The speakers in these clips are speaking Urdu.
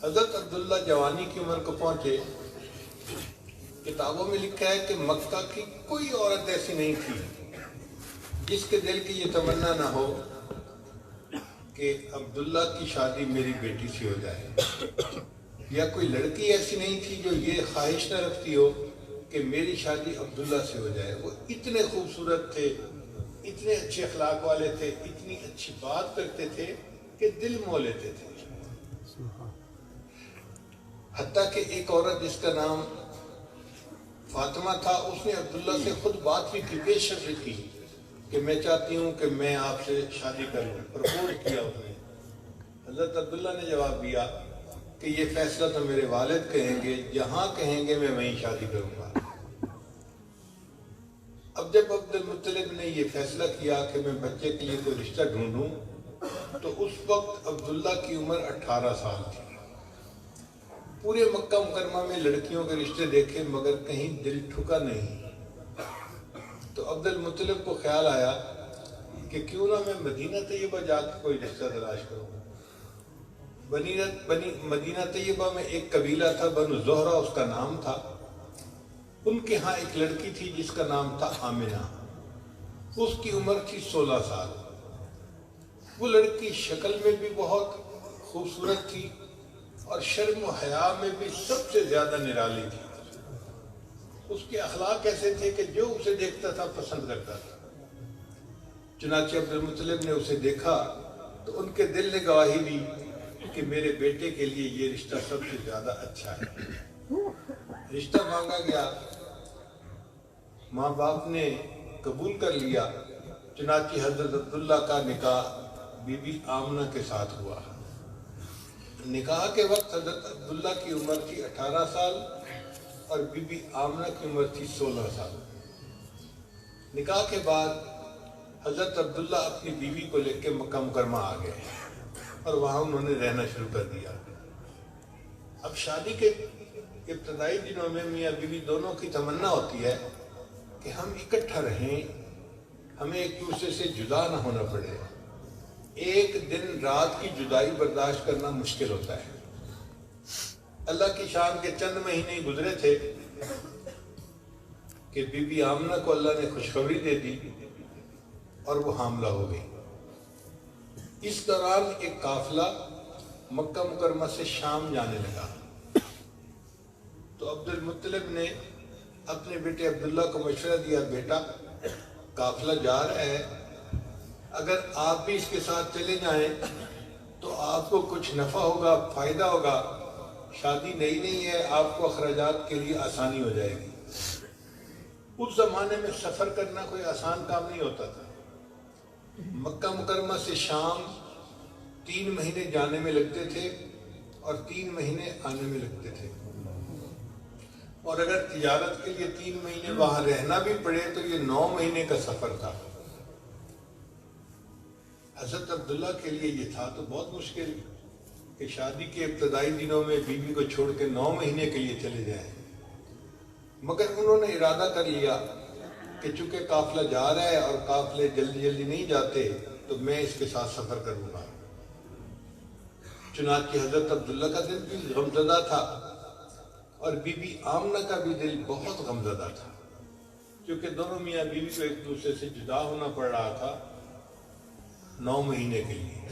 حضرت عبداللہ جوانی کی عمر کو پہنچے. کتابوں میں لکھا ہے کہ مکہ کی کوئی عورت ایسی نہیں تھی جس کے دل کی یہ تمنا نہ ہو کہ عبداللہ کی شادی میری بیٹی سے ہو جائے، یا کوئی لڑکی ایسی نہیں تھی جو یہ خواہش نہ رکھتی ہو کہ میری شادی عبداللہ سے ہو جائے. وہ اتنے خوبصورت تھے، اتنے اچھے اخلاق والے تھے، اتنی اچھی بات کرتے تھے کہ دل مو لیتے تھے. حتیٰ کہ ایک عورت جس کا نام فاطمہ تھا، اس نے عبداللہ سے خود بات بھی کی، بے شک کی کہ میں چاہتی ہوں کہ میں آپ سے شادی کروں. پرپوز کیا اس نے. حضرت عبداللہ نے جواب دیا کہ یہ فیصلہ تو میرے والد کہیں گے، جہاں کہیں گے میں وہیں شادی کروں گا. اب جب عبد المطلب نے یہ فیصلہ کیا کہ میں بچے کے لیے کوئی رشتہ ڈھونڈوں، تو اس وقت عبداللہ کی عمر 18 سال تھی. پورے مکہ مکرمہ میں لڑکیوں کے رشتے دیکھے مگر کہیں دل ٹھکا نہیں. تو عبد المطلب کو خیال آیا کہ کیوں نہ میں مدینہ طیبہ جا کے کوئی رشتہ تلاش کروں. مدینہ طیبہ میں ایک قبیلہ تھا، بنو زہرہ اس کا نام تھا. ان کے ہاں ایک لڑکی تھی جس کا نام تھا آمنہ. اس کی عمر تھی 16 سال. وہ لڑکی شکل میں بھی بہت خوبصورت تھی اور شرم و حیا میں بھی سب سے زیادہ نرالی تھی. اس کے اخلاق ایسے تھے کہ جو اسے دیکھتا تھا پسند کرتا تھا. چنانچہ عبد المطلب نے اسے دیکھا تو ان کے دل نے گواہی دی کہ میرے بیٹے کے لیے یہ رشتہ سب سے زیادہ اچھا ہے. رشتہ مانگا گیا، ماں باپ نے قبول کر لیا. چنانچہ حضرت عبداللہ کا نکاح بی بی آمنہ کے ساتھ ہوا. نکاح کے وقت حضرت عبداللہ کی عمر تھی 18 سال اور بی بی آمنہ کی عمر تھی 16 سال. نکاح کے بعد حضرت عبداللہ اپنی بیوی کو لے کے مکہ مکرمہ آ گئے اور وہاں انہوں نے رہنا شروع کر دیا. اب شادی کے ابتدائی دنوں میں میاں بیوی دونوں کی تمنا ہوتی ہے کہ ہم اکٹھا رہیں، ہمیں ایک دوسرے سے جدا نہ ہونا پڑے. ایک دن رات کی جدائی برداشت کرنا مشکل ہوتا ہے. اللہ کی شان کے چند مہینے گزرے تھے کہ بی بی آمنہ کو اللہ نے خوشخبری دے دی اور وہ حاملہ ہو گئی. اس دوران ایک قافلہ مکہ مکرمہ سے شام جانے لگا. تو عبد المطلب نے اپنے بیٹے عبداللہ کو مشورہ دیا، بیٹا قافلہ جا رہا ہے، اگر آپ بھی اس کے ساتھ چلے جائیں تو آپ کو کچھ نفع ہوگا، فائدہ ہوگا. شادی نئی نہیں ہے، آپ کو اخراجات کے لیے آسانی ہو جائے گی. اس زمانے میں سفر کرنا کوئی آسان کام نہیں ہوتا تھا. مکہ مکرمہ سے شام 3 مہینے جانے میں لگتے تھے اور 3 مہینے آنے میں لگتے تھے. اور اگر تجارت کے لیے 3 مہینے وہاں رہنا بھی پڑے تو یہ 9 مہینے کا سفر تھا. حضرت عبداللہ کے لیے یہ تھا تو بہت مشکل کہ شادی کے ابتدائی دنوں میں بیوی کو چھوڑ کے 9 مہینے کے لیے چلے جائیں. مگر انہوں نے ارادہ کر لیا کہ چونکہ قافلہ جا رہا ہے اور قافلے جلدی جلدی نہیں جاتے تو میں اس کے ساتھ سفر کروں گا. چنانچہ حضرت عبداللہ کا دل بھی غمزدہ تھا اور بی بی آمنہ کا بھی دل بہت غمزدہ تھا، کیونکہ دونوں میاں بیوی کو ایک دوسرے سے جدا ہونا پڑ رہا تھا 9 مہینے کے لیے.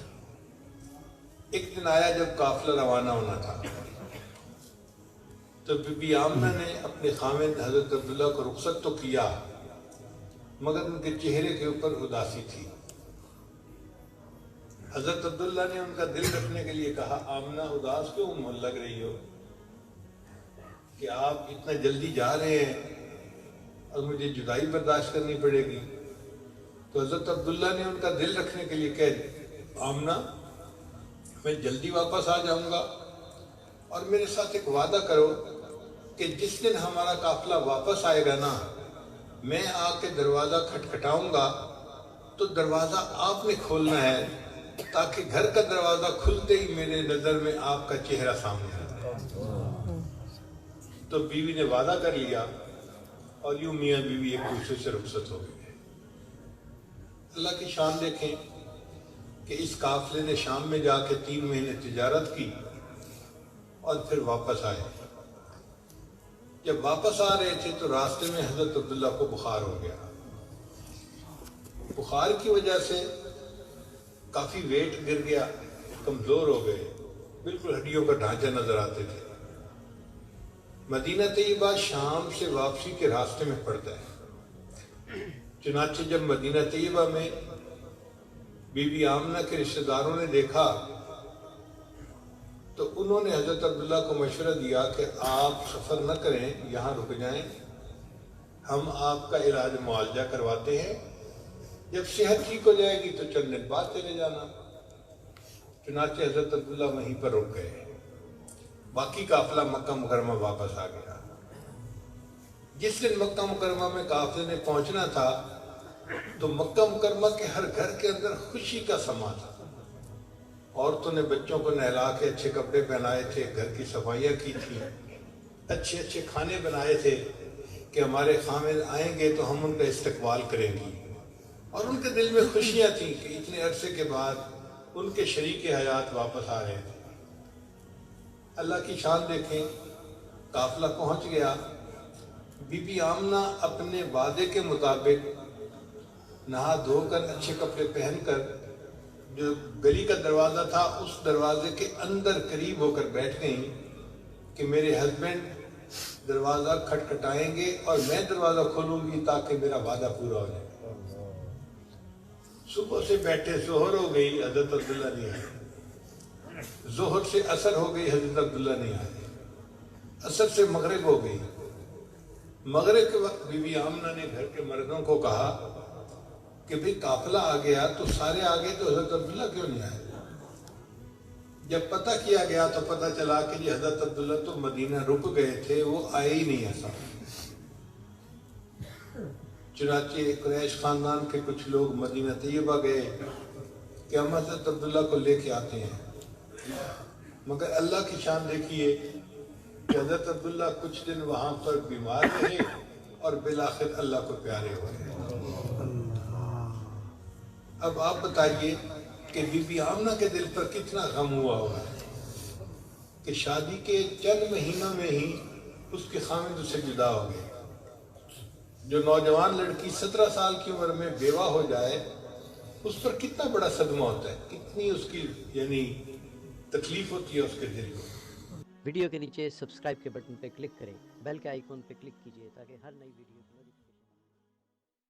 ایک دن آیا جب قافلہ روانہ ہونا تھا تو بی بی آمنہ نے اپنے خاوند حضرت عبداللہ کو رخصت تو کیا مگر ان کے چہرے کے اوپر اداسی تھی. حضرت عبداللہ نے ان کا دل رکھنے کے لیے کہا، آمنہ اداس کیوں لگ رہی ہو کہ آپ اتنا جلدی جا رہے ہیں اور مجھے جدائی برداشت کرنی پڑے گی. تو حضرت عبداللہ نے ان کا دل رکھنے کے لیے کہہ، آمنہ میں جلدی واپس آ جاؤں گا اور میرے ساتھ ایک وعدہ کرو کہ جس دن ہمارا قافلہ واپس آئے گا نا، میں آ کے دروازہ کھٹکھٹاؤں گا تو دروازہ آپ نے کھولنا ہے تاکہ گھر کا دروازہ کھلتے ہی میرے نظر میں آپ کا چہرہ سامنے آئے. تو بیوی نے وعدہ کر لیا اور یوں میاں بیوی ایک دوسرے سے رخصت ہو گئے. اللہ کی شان دیکھیں کہ اس قافلے نے شام میں جا کے 3 مہینے تجارت کی اور پھر واپس آئے۔ جب واپس آ رہے تھے تو راستے میں حضرت عبداللہ کو بخار ہو گیا۔ بخار کی وجہ سے کافی ویٹ گر گیا، کمزور ہو گئے، بالکل ہڈیوں کا ڈھانچہ نظر آتے تھے۔ مدینہ طیبہ شام سے واپسی کے راستے میں پڑتا ہے۔ چنانچہ جب مدینہ طیبہ میں بی بی آمنہ کے رشتہ داروں نے دیکھا تو انہوں نے حضرت عبداللہ کو مشورہ دیا کہ آپ سفر نہ کریں، یہاں رک جائیں، ہم آپ کا علاج معالجہ کرواتے ہیں، جب صحت ٹھیک ہو جائے گی تو چند دن بعد چلے جانا۔ چنانچہ حضرت عبداللہ وہیں پر رک گئے۔ باقی قافلہ مکہ مکرمہ واپس آ گیا۔ جس دن مکہ مکرمہ میں قافلے نے پہنچنا تھا تو مکہ مکرمہ کے ہر گھر کے اندر خوشی کا سما تھا۔ عورتوں نے بچوں کو نہلا کے اچھے کپڑے پہنائے تھے، گھر کی صفائیاں کی تھی، اچھے اچھے کھانے بنائے تھے کہ ہمارے خامد آئیں گے تو ہم ان کا استقبال کریں گی، اور ان کے دل میں خوشیاں تھیں کہ اتنے عرصے کے بعد ان کے شریک حیات واپس آ رہے تھے۔ اللہ کی شان دیکھیں، قافلہ پہنچ گیا۔ بی بی آمنہ اپنے وعدے کے مطابق نہا دھو کر اچھے کپڑے پہن کر جو گلی کا دروازہ تھا اس دروازے کے اندر قریب ہو کر بیٹھ گئیں کہ میرے ہسبینڈ دروازہ کھٹکھٹائیں گے اور میں دروازہ کھولوں گی تاکہ میرا وعدہ پورا ہو جائے۔ صبح سے بیٹھے ظہر ہو گئی، حضرت عبداللہ نہیں آئے۔ ظہر سے عصر ہو گئی، حضرت عبداللہ نہیں آئے۔ عصر سے مغرب ہو گئی۔ مغرب کے وقت بی بی آمنہ نے گھر کے مردوں کو کہا کہ بھئی قافلہ آ گیا تو سارے آگے تو حضرت عبداللہ کیوں نہیں آئے؟ جب پتہ کیا گیا تو پتہ چلا کہ جی حضرت عبداللہ تو مدینہ رک گئے تھے، وہ آئے ہی نہیں ایسا۔ چنانچہ قریش خاندان کے کچھ لوگ مدینہ طیبہ گئے کہ ہم حضرت عبداللہ کو لے کے آتے ہیں، مگر اللہ کی شان دیکھیے کہ حضرت عبداللہ کچھ دن وہاں پر بیمار رہے اور بالآخر اللہ کو پیارے ہوئے۔ اب آپ بتائیے کہ بی بی آمنہ کے دل پر کتنا غم ہوا ہوگا کہ شادی کے چند مہینوں میں ہی اس کے خامد اس سے جدا ہو گئے۔ جو نوجوان لڑکی 17 سال کی عمر میں بیوہ ہو جائے اس پر کتنا بڑا صدمہ ہوتا ہے، کتنی اس کی تکلیف ہوتی ہے اس کے دل کو۔ ویڈیو کے نیچے سبسکرائب کے بٹن پہ کلک کریں، بیل کے آئیکن پہ کلک کیجیے تاکہ ہر نئی ویڈیو کی